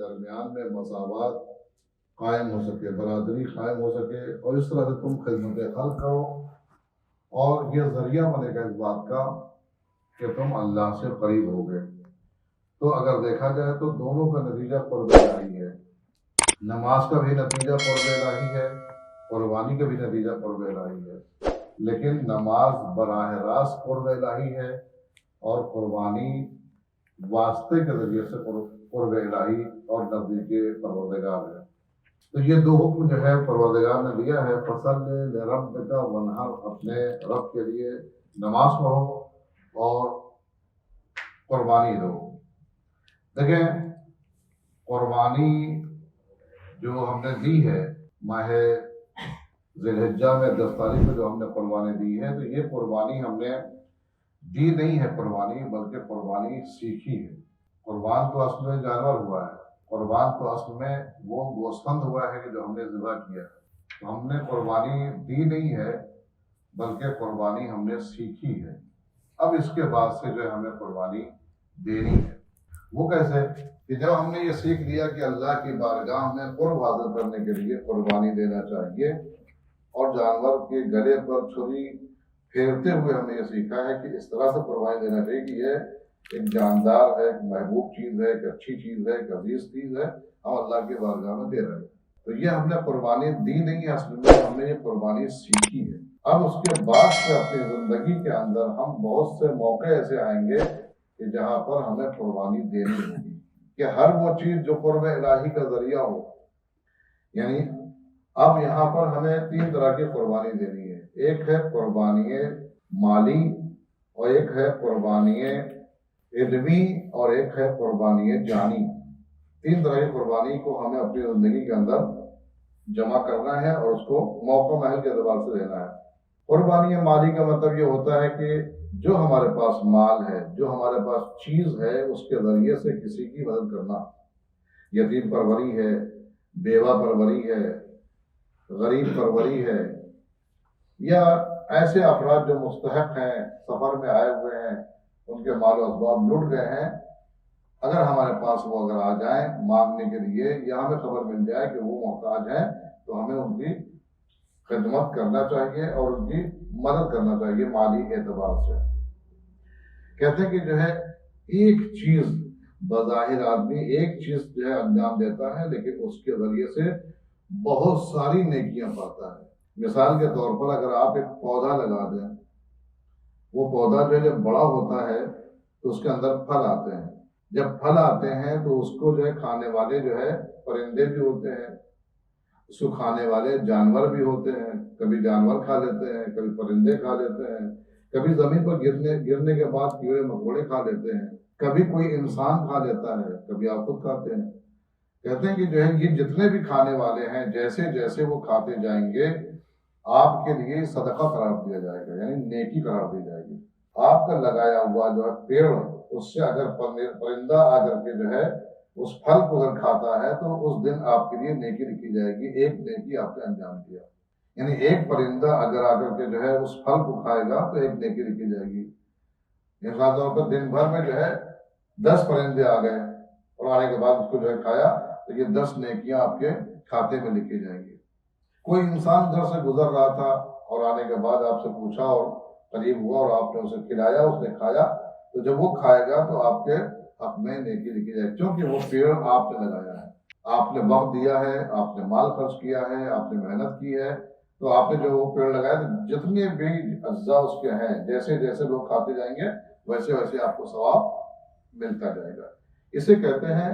درمیان میں مساوات قائم ہو سکے، برادری قائم ہو سکے، اور اس طرح سے تم خدمت خلق کرو، اور یہ ذریعہ بنے گا اس بات کا کہ تم اللہ سے قریب ہو گئے۔ تو اگر دیکھا جائے تو دونوں کا نتیجہ قرب الہی ہے، نماز کا بھی نتیجہ قرب الہی ہے، قربانی کا بھی نتیجہ قرب الہی ہے، لیکن نماز براہ راست قرب الہی ہے اور قربانی واسطے کے ذریعے سے قرب الہی اور نزدیک پروردگار ہے۔ تو یہ دو حکم جو ہے پروردگار نے دیا ہے، فصل لربک وانحر، اپنے رب کے لیے نماز پڑھو اور قربانی دو۔ دیکھیں، قربانی جو ہم نے دی ہے ماہ ذی الحجہ میں 10 تاریخ کو جو ہم نے قربانی دی ہے، تو یہ قربانی ہم نے دی نہیں ہے قربانی، بلکہ قربانی سیکھی ہے۔ قربان تو اصل میں جانور ہوا ہے، قربان تو اصل میں وہ گوسفند ہوا ہے کہ جو ہم نے ذبح کیا ہے۔ تو ہم نے قربانی دی نہیں ہے بلکہ قربانی ہم نے سیکھی ہے۔ اب اس کے بعد سے جو ہے ہمیں قربانی دینی ہے۔ وہ کیسے کہ جب ہم نے یہ سیکھ لیا کہ اللہ کی بارگاہ میں قرب حاصل کرنے کے لیے قربانی دینا چاہیے، اور جانور کے گلے پر چھری پھیرتے ہوئے ہم نے یہ سیکھا ہے کہ اس طرح سے قربانی دینا چاہیے کہ یہ ایک جاندار ہے، ایک محبوب چیز ہے، ایک اچھی چیز ہے، ایک عزیز چیز ہے، ہم اللہ کی بارگاہ میں دے رہے ہیں۔ تو یہ ہم نے قربانی دی نہیں ہے، اصل میں ہم نے یہ قربانی سیکھی ہے۔ اب اس کے بعد سے اپنی زندگی کے اندر ہم بہت سے موقع ایسے آئیں گے کہ جہاں پر ہمیں قربانی دینی ہوگی، کہ ہر وہ چیز جو قرب الہی کا ذریعہ ہو۔ یعنی اب یہاں پر ہمیں 3 طرح کی قربانی دینی ہے، ایک ہے قربانی مالی، اور ایک ہے قربانی علمی، اور ایک ہے قربانی جانی۔ 3 طرح کی قربانی کو ہمیں اپنی زندگی کے اندر جمع کرنا ہے اور اس کو موقع محل کے اعتبار سے دینا ہے۔ قربانی مالی کا مطلب یہ ہوتا ہے کہ جو ہمارے پاس مال ہے، جو ہمارے پاس چیز ہے، اس کے ذریعے سے کسی کی مدد کرنا، یتیم پروری ہے، بیوہ پروری ہے، غریب پروری ہے، یا ایسے افراد جو مستحق ہیں، سفر میں آئے ہوئے ہیں، ان کے مال و اسباب لٹ گئے ہیں، اگر ہمارے پاس وہ اگر آ جائیں مانگنے کے لیے، یا ہمیں خبر مل جائے کہ وہ محتاج ہیں، تو ہمیں ان کی خدمت کرنا چاہیے اور ان کی مدد کرنا چاہیے مالی اعتبار سے۔ کہتے ہیں کہ جو ہے ایک چیز، بظاہر آدمی ایک چیز جو ہے انجام دیتا ہے، لیکن اس کے ذریعے سے بہت ساری نیکیاں پاتا ہے۔ مثال کے طور پر اگر آپ ایک پودا لگا دیں، وہ پودا جو ہے جب بڑا ہوتا ہے تو اس کے اندر پھل آتے ہیں، جب پھل آتے ہیں تو اس کو جو ہے کھانے والے جو ہے پرندے بھی ہوتے ہیں، اس کو کھانے والے جانور بھی ہوتے ہیں، کبھی جانور کھا لیتے ہیں، کبھی پرندے کھا لیتے ہیں، کبھی زمین پر گرنے کے بعد کیڑے مکوڑے کھا لیتے ہیں، کبھی کوئی انسان کھا لیتا ہے، کبھی آپ خود کھاتے ہیں۔ کہتے ہیں کہ جو ہے یہ جتنے بھی کھانے والے ہیں، جیسے جیسے وہ کھاتے جائیں گے آپ کے لیے صدقہ قرار دیا جائے گا، یعنی نیکی قرار دی جائے گی۔ آپ کا لگایا ہوا جو ہے پیڑ، اس سے اگر پرندہ آ کر کے جو ہے اس پھل کو اگر کھاتا ہے تو اس دن آپ کے لیے نیکی لکھی جائے گی، ایک نیکی آپ نے انجام دیا۔ یعنی ایک پرندہ اگر آ کر کے جو ہے اس پھل کو کھائے گا تو ایک نیکی لکھی جائے گی۔ مثال طور پر دن بھر میں جو ہے 10 پرندے آ گئے اور آنے کے بعد اس کو جو ہے کھایا تو یہ 10 نیکیاں آپ کے کھاتے میں لکھی جائیں گی۔ کوئی انسان گھر سے گزر رہا تھا اور آنے کے بعد آپ سے پوچھا اور قریب ہوا اور آپ نے اسے کھلایا، اس نے کھایا، تو جب وہ کھائے گا تو آپ کے حق میں نیکی لکھی جائے گی، کیونکہ وہ پیڑ آپ نے لگایا ہے، آپ نے وقت دیا ہے، آپ نے مال خرچ کیا ہے، آپ نے محنت کی ہے، تو آپ نے جو وہ پیڑ لگایا تو جتنے بھی اجزاء اس کے ہیں، جیسے جیسے لوگ کھاتے جائیں گے ویسے ویسے آپ کو ثواب ملتا جائے گا۔ اسے کہتے ہیں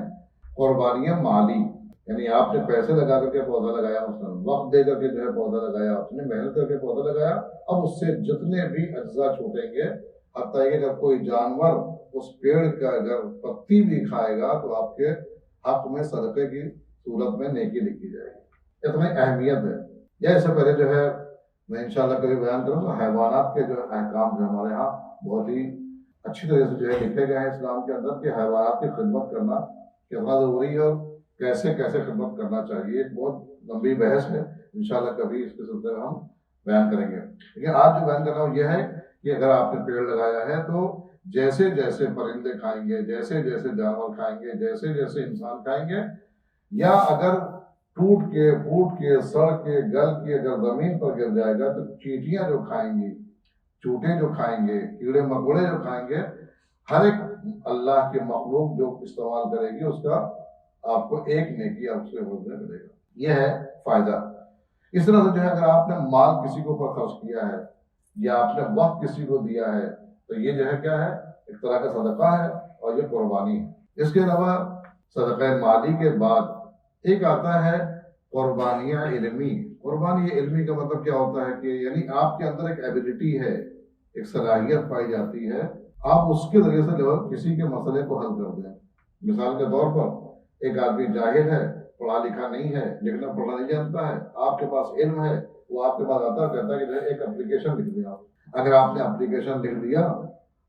قربانیاں مالی، یعنی آپ نے پیسے لگا کر کے پودا لگایا، مثلا وقت دے کر کے جو ہے پودا لگایا، آپ نے محنت کر کے پودا لگایا، اب اس سے جتنے بھی اجزاء چھوٹیں گے، حتیٰ کہ اگر کوئی جانور اس پیڑ کا اگر پتی بھی کھائے گا تو آپ کے حق میں صدقے کی صورت میں نیکی لکھی جائے گی۔ اتنی اہمیت ہے۔ یا اس سے پہلے جو ہے میں انشاءاللہ کبھی بیان کروں گا، حیوانات کے جو احکام جو ہمارے ہاں بہت ہی اچھی طرح سے جو ہے لکھے گئے ہیں اسلام کے اندر، کہ حیوانات کی خدمت کرنا کتنا ضروری ہے اور کیسے کیسے خدمت کرنا چاہیے۔ ایک بہت لمبی بحث ہے، انشاءاللہ کبھی اس کے سلسلے میں ہم بیان کریں گے۔ لیکن آج جو بیان کرنا وہ یہ ہے کہ اگر آپ نے پیڑ لگایا ہے تو جیسے جیسے پرندے کھائیں گے، جیسے جیسے جانور کھائیں گے، جیسے جیسے انسان کھائیں گے، یا اگر ٹوٹ کے پھوٹ کے سڑ کے گل کے اگر زمین پر گر جائے گا تو چیٹیاں جو کھائیں گی، چوٹے جو کھائیں گے، کیڑے مکوڑے جو کھائیں گے، ہر ایک اللہ کے مخلوق جو استعمال کرے گی اس کا آپ کو ایک نیکی آپ سے ہونے ملے گا. یہ ہے فائدہ. اس طرح سے جو ہے اگر آپ نے مال کسی کو پر خرچ کیا ہے یا آپ نے وقت کسی کو دیا ہے تو یہ جو ہے کیا ہے، ایک طرح کا صدقہ ہے اور یہ قربانی ہے. اس کے علاوہ صدقہ مالی کے بعد ایک آتا ہے قربانیاں علمی. قربانی علمی کا مطلب کیا ہوتا ہے کہ یعنی آپ کے اندر ایک ایبلٹی ہے، ایک صلاحیت پائی جاتی ہے، آپ اس کے ذریعے سے جو کسی کے مسئلے کو حل کر دیں. مثال کے طور پر ایک آدمی جاہل ہے، پڑھا لکھا نہیں ہے، لکھنا پڑھنا نہیں جانتا ہے، آپ کے پاس علم ہے، وہ آپ کے پاس آتا ہے کہتا ہے کہ ایک اپلیکیشن لکھ دیا. اگر آپ نے اپلیکیشن لکھ دیا،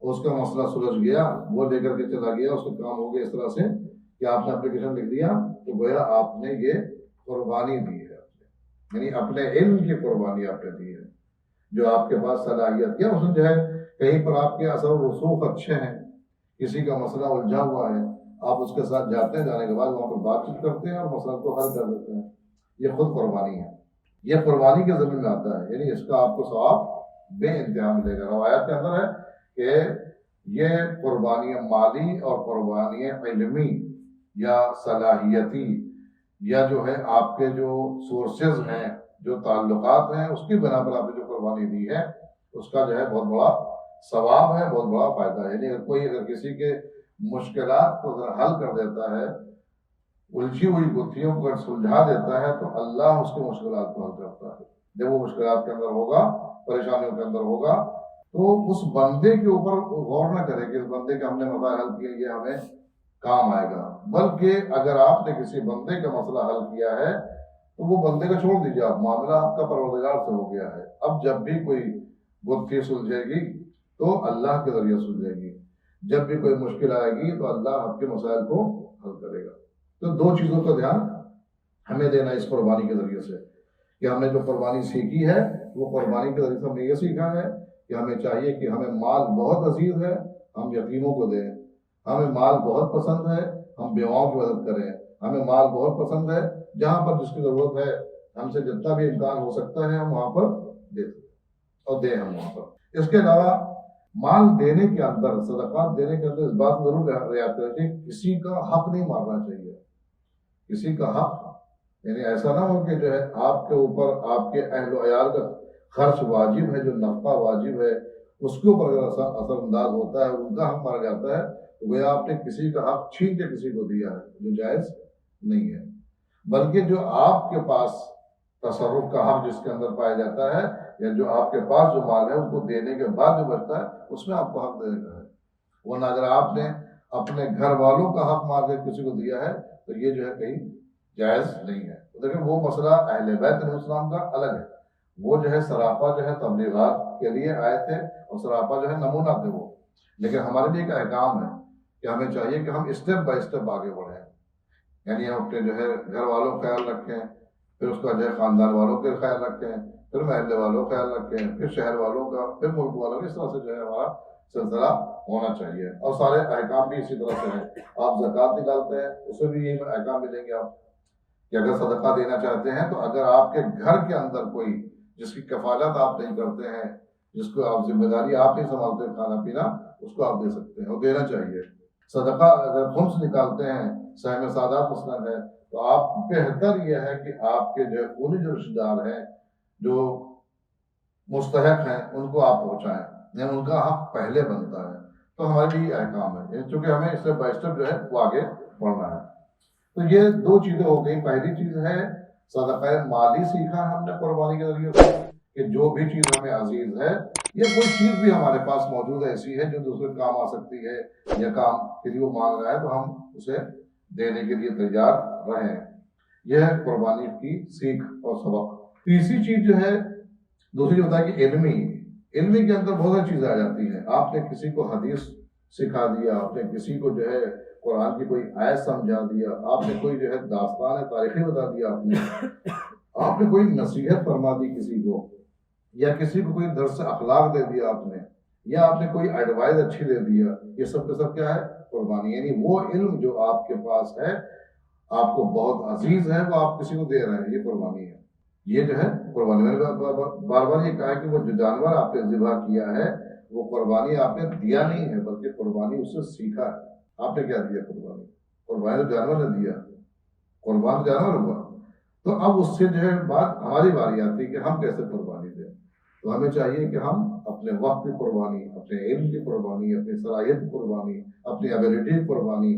اس کا مسئلہ سلجھ گیا، وہ لے کر کے چلا گیا، اس کا کام ہو گیا اس طرح سے کہ آپ نے اپلیکیشن لکھ دیا تو گویا آپ نے یہ قربانی دی ہے، یعنی اپنے علم کی قربانی آپ نے دی ہے. جو آپ کے پاس صلاحیت یا اس جو ہے کہیں پر آپ کے اثر و رسوخ اچھے ہیں، کسی کا مسئلہ الجھا ہوا ہے، آپ اس کے ساتھ جاتے ہیں، جانے کے بعد وہاں پر بات چیت کرتے ہیں اور مسئلہ کو حل کر دیتے ہیں. یہ خود قربانی ہے، یہ قربانی کے ضمن میں آتا ہے، یعنی اس کا آپ کو ثواب بے انتہا ملے گا. روایت کے اندر ہے کہ یہ قربانی مالی اور قربانی علمی یا صلاحیتی یا جو ہے آپ کے جو سورسز ہیں، جو تعلقات ہیں، اس کی بنا پر آپ نے جو قربانی دی ہے اس کا جو ہے بہت بڑا ثواب ہے، بہت بڑا فائدہ ہے. یعنی کوئی اگر کسی کے مشکلات کو اگر حل کر دیتا ہے، الجھی ہوئی گتھیوں کو سلجھا دیتا ہے تو اللہ اس کے مشکلات کو حل کرتا ہے. جب وہ مشکلات کے اندر ہوگا، پریشانیوں کے اندر ہوگا، تو اس بندے کے اوپر غور نہ کرے کہ اس بندے کا ہم نے مسئلہ حل کیا، یہ ہمیں کام آئے گا، بلکہ اگر آپ نے کسی بندے کا مسئلہ حل کیا ہے تو وہ بندے کو چھوڑ دیجیے، آپ معاملہ آپ کا پروردگار سے ہو گیا ہے. اب جب بھی کوئی گتھی سلجھے گی تو اللہ کے ذریعے سلجھے گی، جب بھی کوئی مشکل آئے گی تو اللہ آپ کے مسائل کو حل کرے گا. تو دو چیزوں کا دھیان ہمیں دینا اس قربانی کے ذریعے سے کہ ہم نے جو قربانی سیکھی ہے وہ قربانی کے ذریعے سے ہم نے یہ سیکھا ہے کہ ہمیں چاہیے کہ ہمیں مال بہت عزیز ہے، ہم یتیموں کو دیں. ہمیں مال بہت پسند ہے، ہم بیواؤں کی مدد کریں. ہمیں مال بہت پسند ہے، جہاں پر جس کی ضرورت ہے ہم سے جتنا بھی امکان ہو سکتا ہے ہم وہاں پر دے اور دیں ہم وہاں پر. اس کے علاوہ مال دینے کے اندر، صدقات دینے کے اندر اس بات ضرور رعایت کریں کہ کسی کا حق نہیں مارنا چاہیے. کسی کا حق یعنی ایسا نہ ہو کہ جو ہے آپ کے اوپر آپ کے اہل و عیال کا خرچ واجب ہے، جو نفقہ واجب ہے اس کے اوپر اگر اثر انداز ہوتا ہے، ان کا حق مارا جاتا ہے تو گویا آپ نے کسی کا حق چھین کے کسی کو دیا ہے، جو جائز نہیں ہے. بلکہ جو آپ کے پاس تصرف کا حق جس کے اندر پایا جاتا ہے یا جو آپ کے پاس جو مال ہے اس کو دینے کے بعد جو بچتا ہے اس میں آپ کو حق دینے کا ہے. ورنہ اگر آپ نے اپنے گھر والوں کا حق مار کے کسی کو دیا ہے تو یہ جو ہے کہیں جائز نہیں ہے. دیکھیں وہ مسئلہ اہل بیت علیہ السلام کا الگ ہے، وہ جو ہے سراپا جو ہے تبلیغات کے لیے آئے تھے اور سراپا جو ہے نمونہ تھے وہ. لیکن ہمارے لیے ایک احکام ہے کہ ہمیں چاہیے کہ ہم اسٹیپ بائی اسٹیپ آگے بڑھیں، یعنی ہم اپنے جو ہے گھر والوں کا خیال رکھیں، پھر اس کا جو ہے خاندان والوں کا خیال رکھیں، پھر محلے والوں کا خیال رکھیں، پھر شہر والوں کا، پھر ملک والوں کا. اس طرح سے جو ہے ہمارا سلسلہ ہونا چاہیے. اور سارے احکام بھی اسی طرح سے ہیں. آپ زکوٰۃ نکالتے ہیں اس میں بھی یہی احکام ملیں گے آپ کہ اگر صدقہ دینا چاہتے ہیں تو اگر آپ کے گھر کے اندر کوئی جس کی کفالت آپ نہیں کرتے ہیں، جس کو آپ ذمہ داری آپ نہیں سنبھالتے کھانا پینا، اس کو آپ دے سکتے ہیں اور دینا چاہیے. صدقہ اگر خمس نکالتے ہیں، سہم سادات مسند ہے، تو آپ بہتر یہ ہے کہ آپ کے جو خونی جو رشتہ دار ہیں، جو مستحق ہیں، ان کو آپ پہنچائیں، یعنی ان کا حق پہلے بنتا ہے. تو ہمارے لیے احکام ہے، چونکہ ہمیں اسٹیپ بائی اسٹیپ جو ہے وہ آگے بڑھنا ہے. تو یہ دو چیزیں ہو گئی. پہلی چیز ہے صدقہ مالی سیکھا ہم نے قربانی کے ذریعے سے کہ جو بھی چیز ہمیں عزیز ہے یا کوئی چیز بھی ہمارے پاس موجود ایسی ہے جو دوسرے کام آ سکتی ہے یا کام کے لیے وہ مانگ رہا ہے تو ہم اسے دینے کے لیے تیار رہیں. یہ ہے قربانی کی سیکھ اور سبق. تیسری چیز جو ہے دوسری ہوتا ہے کہ علمی کے اندر بہت ساری چیزیں آ جاتی ہیں. آپ نے کسی کو حدیث سکھا دیا، آپ نے کسی کو جو ہے قرآن کی کوئی آیت سمجھا دیا، آپ نے کوئی جو ہے داستان تاریخی بتا دیا، آپ نے کوئی نصیحت فرما دی کسی کو، یا کسی کو کوئی درس اخلاق دے دیا آپ نے، یا آپ نے کوئی ایڈوائز اچھی دے دیا، یہ سب کا سب کیا ہے؟ قربانی. یعنی وہ علم جو آپ کے پاس ہے، آپ کو بہت عزیز ہے، وہ آپ کسی کو دے رہے ہیں، یہ قربانی ہے. یہ جو ہے قربانی. میں نے بار بار یہ کہا کہ وہ جو جانور آپ نے ذبح کیا ہے وہ قربانی آپ نے دیا نہیں ہے، بلکہ قربانی اس سے سیکھا ہے. آپ نے کیا دیا؟ قربانی. قربانی تو جانور نے دیا، قربان جانور ہوا. تو اب اس سے جو ہے بات ہماری باری آتی ہے کہ ہم کیسے قربانی دیں. تو ہمیں چاہیے کہ ہم اپنے وقت کی قربانی، اپنے علم کی قربانی، اپنی صلاحیت کی قربانی، اپنی ایبلٹی کی قربانی،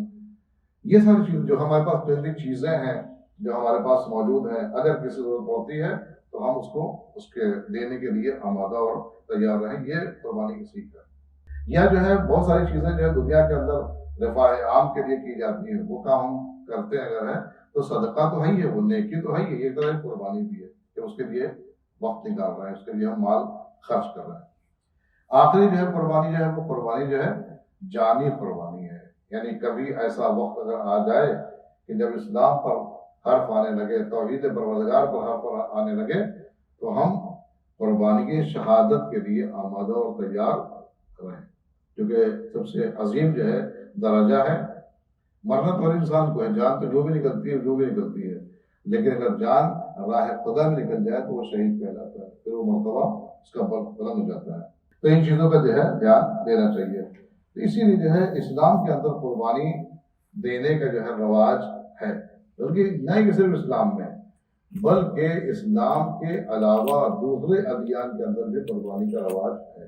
یہ ساری چیز جو ہمارے پاس پہلی چیزیں ہیں جو ہمارے پاس موجود ہیں، اگر کسی ضرورت ہوتی ہے تو ہم اس کو اس کے دینے کے لیے آمادہ اور تیار رہیں. یہ قربانی کی سیکھ ہے. یا جو ہے بہت ساری چیزیں جو ہے دنیا کے اندر رفاہ عام کے لیے کی جاتی ہیں، وہ کام ہم کرتے ہیں اگر ہے تو صدقہ تو ہے ہی ہے، وہ نیکی تو ہے ہی ہے، یہ طرح قربانی بھی ہے کہ اس کے لیے وقت نکال رہے ہیں، اس کے لیے ہم مال خرچ کر رہے ہیں. آخری جو ہے قربانی جو ہے وہ قربانی جو ہے جانی قربانی ہے. یعنی کبھی ایسا وقت اگر آ جائے کہ جب اسلام پر حرف آنے لگے، توحید پروردگار پر حرف آنے لگے، تو ہم قربانی کی شہادت کے لیے آمادہ اور تیار رہیں. کیونکہ سب سے عظیم جو ہے درجہ ہے. مرنا تو ہر انسان کو ہے، جان تو جو بھی نکلتی ہے جو بھی نکلتی ہے، لیکن اگر جان راہ خدا میں نکل جائے تو وہ شہید کہلاتا ہے، پھر وہ مرتبہ اس کا بلند ہو جاتا ہے. تو ان چیزوں کا جو ہے دھیان دینا چاہیے. تو اسی لیے جو ہے اسلام کے اندر قربانی دینے کا جو ہے رواج ہے، بلکہ نہ کہ صرف اسلام میں، بلکہ اسلام کے علاوہ دوسرے ادیان کے اندر بھی قربانی کا رواج ہے.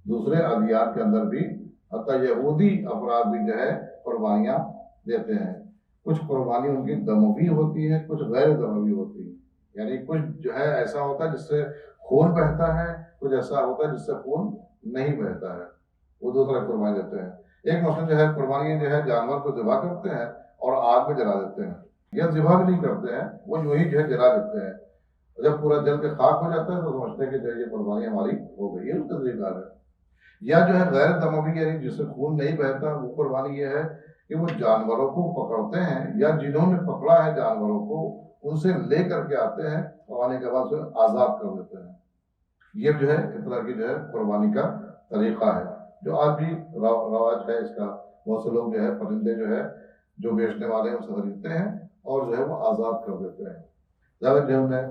دوسرے ادیان کے اندر بھی حتیٰ یہودی افراد بھی جو ہے قربانیاں دیتے ہیں. کچھ قربانی ان کی دموی ہوتی ہے، کچھ غیر دموی ہوتی ہے. یعنی کچھ جو ہے ایسا ہوتا ہے جس سے خون بہتا ہے، کچھ ایسا ہوتا ہے جس سے خون نہیں بہتا ہے، وہ دو طرح قربانی دیتے ہیں. ایک مثلا جو ہے قربانی جو ہے جانور کو ذبح کرتے ہیں اور آگ میں جلا دیتے ہیں، یا ذبح بھی نہیں کرتے ہیں، وہ یوں ہی جو ہے جلا دیتے ہیں. جب پورا جل کے خاک ہو جاتا ہے تو سمجھتے ہیں کہ جو یہ قربانی ہماری ہو گئی ہے، اس کا طریقہ ہے. یا جو ہے غیر دموی یعنی جس سے خون نہیں بہتا، وہ قربانی یہ ہے کہ وہ جانوروں کو پکڑتے ہیں، یا جنہوں نے پکڑا ہے جانوروں کو ان سے لے کر کے آتے ہیں اور آنے کے بعد اسے آزاد کر دیتے ہیں. یہ جو ہے اس طرح کی جو ہے قربانی کا طریقہ ہے، جو آج بھی رواج ہے اس کا. بہت سے لوگ جو ہے پرندے جو ہے جو بیچنے والے ہیں ان سے خریدتے ہیں اور جو ہے وہ آزاد کر دیتے ہیں. ظاہر جو ہم نے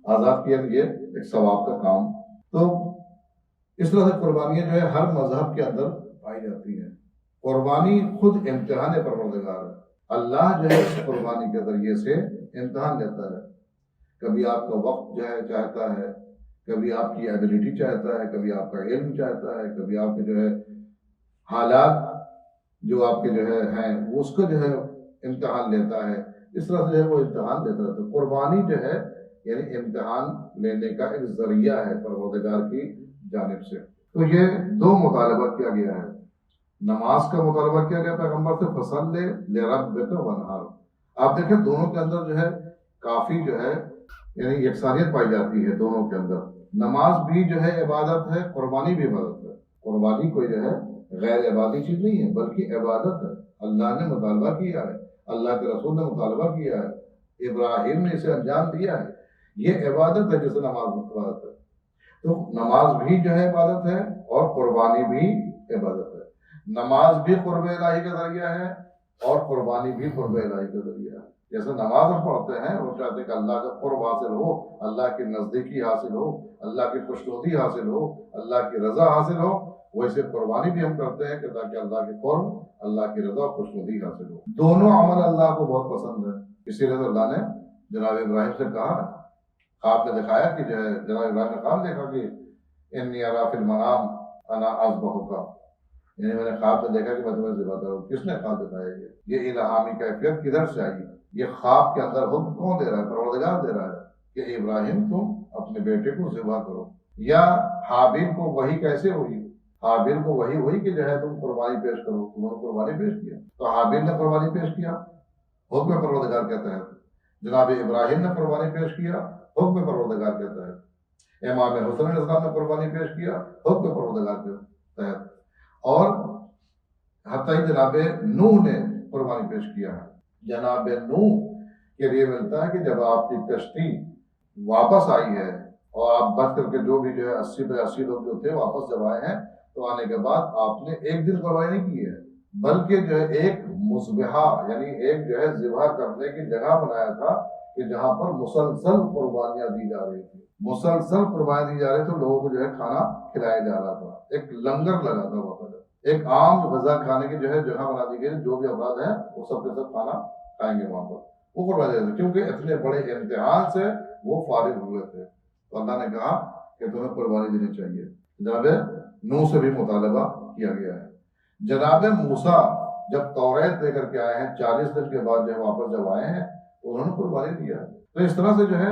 آزاد کیا یہ ایک ثواب کا کام. تو اس طرح سے قربانیاں جو ہے ہر مذہب کے اندر پائی جاتی ہیں. قربانی خود امتحان پروردگار ہے. اللہ جو ہے اس قربانی کے ذریعے سے امتحان لیتا ہے. کبھی آپ کا وقت جو ہے چاہتا ہے، کبھی آپ کی ایبلٹی چاہتا ہے، کبھی آپ کا علم چاہتا ہے، کبھی آپ کے جو ہے حالات جو آپ کے جو ہے ہیں وہ اس کو جو ہے امتحان لیتا ہے. اس طرح سے جو ہے وہ امتحان لیتا رہتا ہے. قربانی جو ہے یعنی امتحان لینے کا ایک ذریعہ ہے پروردگار کی جانب سے. تو یہ دو مطالبہ کیا گیا ہے. نماز کا مطالبہ کیا گیا پیغمبر سے، فصل لربک وانحر. آپ دیکھیں دونوں کے اندر جو ہے کافی جو ہے یعنی یکسانیت پائی جاتی ہے دونوں کے اندر. نماز بھی جو ہے عبادت ہے، قربانی بھی عبادت ہے. قربانی کوئی جو ہے غیر عبادی چیز نہیں ہے بلکہ عبادت ہے. اللہ نے مطالبہ کیا ہے، اللہ کے رسول نے مطالبہ کیا ہے، ابراہیم نے اسے انجام دیا ہے. یہ عبادت ہے جیسے نماز عبادت ہے. تو نماز بھی جو ہے عبادت ہے اور قربانی بھی عبادت ہے. نماز بھی قرب الہی کا ذریعہ ہے اور قربانی بھی قرب الہی کا ذریعہ ہے. جیسے نماز ہم پڑھتے ہیں وہ چاہتے ہیں کہ اللہ کا قرب حاصل ہو، اللہ کی نزدیکی حاصل ہو، اللہ کی خوشنودی حاصل ہو، اللہ کی رضا حاصل ہو، ویسے قربانی بھی ہم کرتے ہیں کہ تاکہ اللہ کے قرب، اللہ کی رضا خوشنودی حاصل ہو. دونوں عمل اللہ کو بہت پسند ہے. اسی لیے اللہ نے جناب ابراہیم سے کہا، خواب نے دکھایا کہ جو ہے جناب ابراہیم نے خواب دیکھا کہ انی ارا فی المنام انا اذبحک، یعنی میں نے خواب میں دیکھا کہ میں تمہیں ذبح کروں. کس نے خواب دکھایا؟ یہ الہامی کیفیت کدھر سے آئی؟ یہ خواب کے اندر حکم کون دے رہا ہے؟ پروردگار دے رہا ہے کہ ابراہیم تم اپنے بیٹے کو ذبح کرو. یا حابیل کو وحی کیسے ہوئی؟ حابیل کو وحی ہوئی کہ جو ہے تم قربانی پیش کرو، انہوں نے قربانی پیش کیا. تو حابیل نے قربانی پیش کیا حکم پروردگار کے تحت، جناب ابراہیم نے قربانی پیش کیا حکم پروردگار کے تحت، امام حسن علیہ السلام نے قربانی پیش کیا حکم پروردگار کے تحت، اور حتیٰ جناب نوح نے قربانی پیش کیا ہے. جناب نوح کے لیے ملتا ہے کہ جب آپ کی کشتی واپس آئی ہے اور آپ بچ کر کے جو بھی جو ہے 80 لوگ جو تھے واپس جب آئے ہیں تو آنے کے بعد آپ نے ایک دن قربانی نہیں کی ہے، بلکہ جو ہے ایک مذبحہ یعنی ایک جو ہے ذبح کرنے کی جگہ بنایا تھا کہ جہاں پر مسلسل قربانیاں دی جا رہی تھی، مسلسل قربانی دی جا رہی تھی، تو لوگوں کو جو ہے کھانا کھلایا جا رہا تھا، ایک لنگر لگا تھا وہاں پر، ایک عام غذا کھانے کی جو ہے جگہ بنا دی گئی، جو بھی افراد ہیں وہ سب کے سب کھانا کھائیں گے وہاں پر، وہ قربانی دے، کیونکہ اتنے بڑے امتحان سے وہ فارغ ہوئے تھے، تو اللہ نے کہا کہ تمہیں قربانی دینی چاہیے۔ جناب نوح سے بھی مطالبہ کیا گیا ہے۔ جناب موسیٰ جب توریت لے کر کے آئے ہیں 40 دن کے بعد جب واپس جب آئے ہیں تو انہوں نے قربانی دیا، تو اس طرح سے جو ہے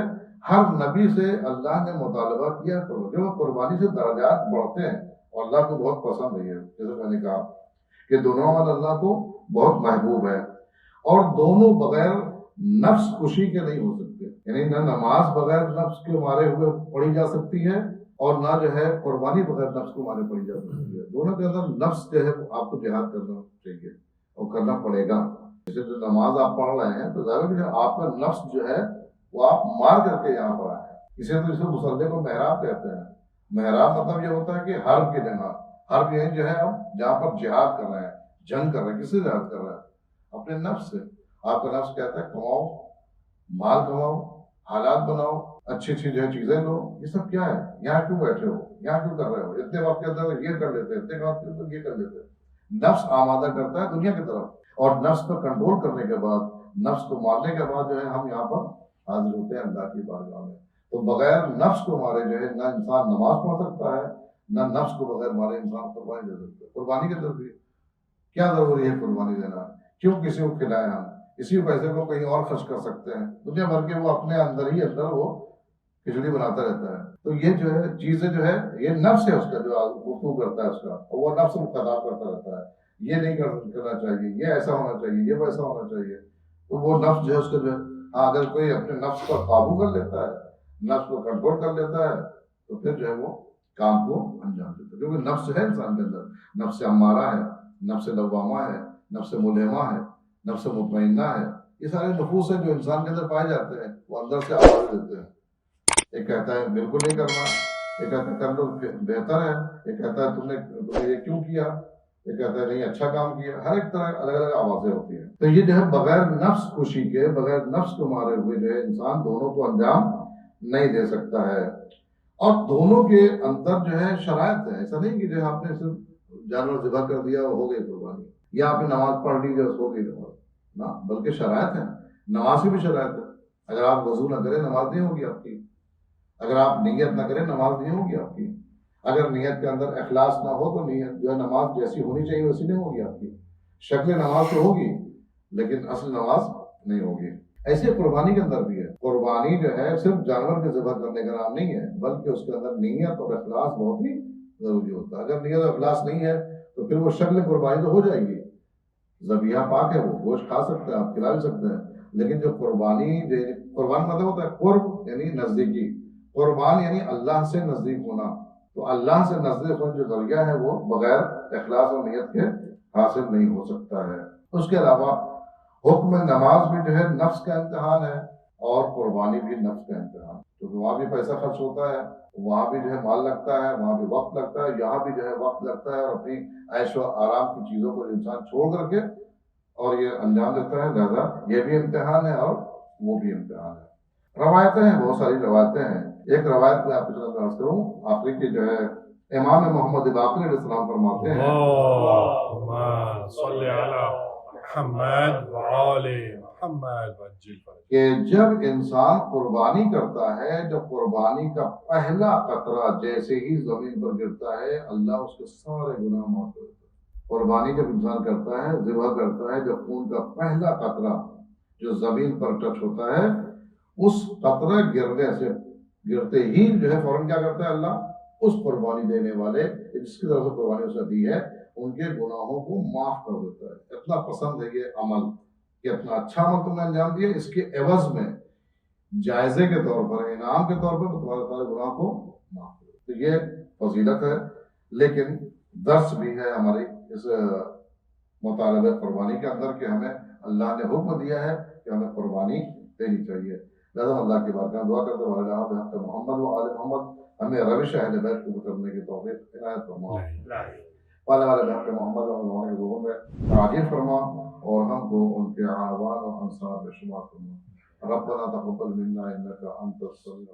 ہر نبی سے اللہ نے مطالبہ کیا جو قربانی سے درجات بڑھتے ہیں، اور اللہ کو بہت پسند ہے، جیسے میں نے کہا کہ دونوں عمل اللہ کو بہت محبوب ہے، اور دونوں بغیر نفس کشی کے نہیں ہو سکتے، یعنی نہ نماز بغیر نفس کے مارے ہوئے پڑھی جا سکتی ہے، اور نہ جو ہے قربانی بغیر نفس کو مارے پڑھی جا سکتی ہے، دونوں کے اندر نفس جو ہے آپ کو جہاد کرنا چاہیے اور کرنا پڑے گا۔ جیسے جو نماز آپ پڑھ رہے ہیں تو ظاہر ہے آپ کا نفس جو ہے وہ آپ مار کر کے یہاں پر آئے ہیں، اسے تو اسے مصلی کو محراب کہتے ہیں۔ محراب مطلب یہ ہوتا ہے کہ حرب کی جگہ، حرب یعنی جو ہے ہم جہاں پر جہاد کر رہے ہیں، جنگ کر رہے ہیں، کس سے جہاد کر رہے ہیں؟ اپنے نفس سے۔ آپ کا نفس کہتا ہے کماؤ، مال کماؤ، حالات بناؤ، اچھی اچھی جو ہے چیزیں لو، یہ سب کیا ہے؟ یہاں کیوں بیٹھے ہو؟ یہاں کیوں کر رہے ہو؟ اتنے وقت کے اندر یہ کر لیتے، اتنے وقت کے اندر یہ کر لیتے۔ نفس آمادہ کرتا ہے دنیا کی طرف، اور نفس پر کنٹرول کرنے کے بعد، نفس کو مارنے کے بعد جو ہے ہم یہاں پر حاضر ہوتے ہیں اللہ کی بارگاہ میں۔ تو بغیر نفس کو مارے جو ہے نہ انسان نماز پڑھ سکتا ہے، نہ نفس کو بغیر مارے انسان قربانی دے سکتا ہے۔ قربانی کے اندر بھی کیا ضروری ہے قربانی دینا؟ کیوں کسی کو کھلائے ہم؟ اسی پیسے کو کہیں اور خرچ کر سکتے ہیں، دنیا بھر کے وہ اپنے اندر ہی اندر وہ کھچڑی بناتا رہتا ہے۔ تو یہ جو ہے چیزیں جو ہے یہ نفس ہے اس کا جو گفتگو کرتا ہے اس کا، اور وہ نفس کو خطاب کرتا رہتا ہے، یہ نہیں کرنا چاہیے، یہ ایسا ہونا چاہیے، یہ ویسا ہونا چاہیے۔ تو وہ نفس جو ہے اس کا جو ہے اگر کوئی اپنے نفس پر قابو کر لیتا ہے، نفس کو کنٹرول کر لیتا ہے، تو پھر جو ہے وہ کام کو انجام دیتا ہے، کیونکہ نفس ہے انسان کے اندر، نفس امارہ ہے، نفس لوامہ ہے، نفس ملہمہ ہے، نفس مطمئنہ ہے، یہ سارے نفوس ہیں جو انسان کے اندر پائے جاتے ہیں، وہ اندر سے آواز دیتے ہیں۔ ایک کہتا ہے بالکل نہیں کرنا، ایک کہتا ہے کر لو بہتر ہے، ایک کہتا ہے تم نے یہ کیوں کیا، ایک کہتا ہے نہیں اچھا کام کیا، ہر ایک طرح الگ الگ آوازیں ہوتی ہیں۔ تو یہ جو ہے بغیر نفس خوشی کے، بغیر نفس کو مارے ہوئے جو ہے انسان دونوں کو انجام نہیں دے سکتا ہے، اور دونوں کے اندر جو ہے شرائط ہے، ایسا نہیں کہ جو ہے آپ نے صرف جانور ذبح کر دیا وہ ہو گئی قربانی، یا آپ نے نماز پڑھ لی جو ہو گئی نماز، نہ، بلکہ شرائط ہے، نماز کی بھی شرائط ہے۔ اگر آپ وضو نہ کریں نماز نہیں ہوگی آپ کی، اگر آپ نیت نہ کریں نماز نہیں ہوگی آپ کی، اگر نیت کے اندر اخلاص نہ ہو تو نیت جو ہے نماز جیسی ہونی چاہیے ویسی نہیں ہوگی آپ کی، شکل نماز تو ہوگی لیکن اصل نماز نہیں ہوگی۔ ایسے قربانی کے اندر بھی ہے، قربانی جو ہے صرف جانور کے ذبح کرنے کا نام نہیں ہے، بلکہ اس کے اندر نیت اور اخلاص بہت ہی ضروری ہوتا ہے۔ اگر نیت اور اخلاص نہیں ہے تو پھر وہ شکل قربانی تو ہو جائے گی، ذبیحہ پاک ہے، وہ گوشت کھا سکتے ہیں آپ، کھلا بھی سکتے ہیں، لیکن جو قربانی قربان مطلب ہوتا ہے قرب یعنی نزدیکی، قربان یعنی اللہ سے نزدیک ہونا، تو اللہ سے نزدیک ہونے جو ذریعہ ہے وہ بغیر اخلاص اور نیت کے حاصل نہیں ہو سکتا ہے۔ اس کے علاوہ حکم نماز بھی جو ہے نفس کا امتحان ہے، اور قربانی بھی نفس کا امتحان، کیونکہ وہاں بھی پیسہ خرچ ہوتا ہے، وہاں بھی جو ہے مال لگتا ہے، وہاں بھی وقت لگتا ہے، یہاں بھی جو ہے وقت لگتا ہے، اور اپنی عیش و آرام کی چیزوں کو انسان چھوڑ کر کے اور یہ انجام دیتا ہے، لہذا یہ بھی امتحان ہے اور وہ بھی امتحان ہے۔ روایتیں ہیں، بہت ساری روایتیں ہیں۔ ایک روایت میں آپ کے ساتھ عرض کروں، آخری کی جو ہے امام محمد باقر علیہ السلام فرماتے ہیں اللہم صلی علی محمد وآل محمد وعجل کہ جب انسان قربانی کرتا ہے، جب قربانی کا پہلا قطرہ جیسے ہی زمین پر گرتا ہے اللہ اس کے سارے گناہ معاف کر دیتا ہے۔ قربانی جب انسان کرتا ہے، ذبح کرتا ہے، جب خون کا پہلا قطرہ جو زمین پر ٹچ ہوتا ہے، اس قطرہ گرنے سے گرتے ہی جو ہے فوراً کیا کرتا ہے اللہ، اس قربانی دینے والے جس کی طرف سے قربانی اسے دی ہے ان کے گناہوں کو معاف کر دیتا ہے۔ اتنا پسند ہے یہ عمل کہ اتنا اچھا عمل تم نے انجام دیا، اس کے عوض میں جائزے کے طور پر، انعام کے طور پر تمہارے سارے گناہ کو معاف کر دیتا ہے۔ تو یہ فضیلت ہے، لیکن درس بھی ہے ہماری اس مطالبہ قربانی کے اندر کہ ہمیں اللہ نے حکم دیا ہے کہ ہمیں قربانی دینی چاہیے۔ لہذا اللہ کی بارگاہ دعا کرتے ہیں محمد و آل محمد ہمیں روش اہل بیت کو اترنے کی توفیق عنایت فرما، نہیں پالنے والے بحق محمد اور ظہور میں تعجیل فرما، اور ہم کو ان کے اعوان و انصار میں شمار فرما۔ ربنا تقبل منا انك انت السميع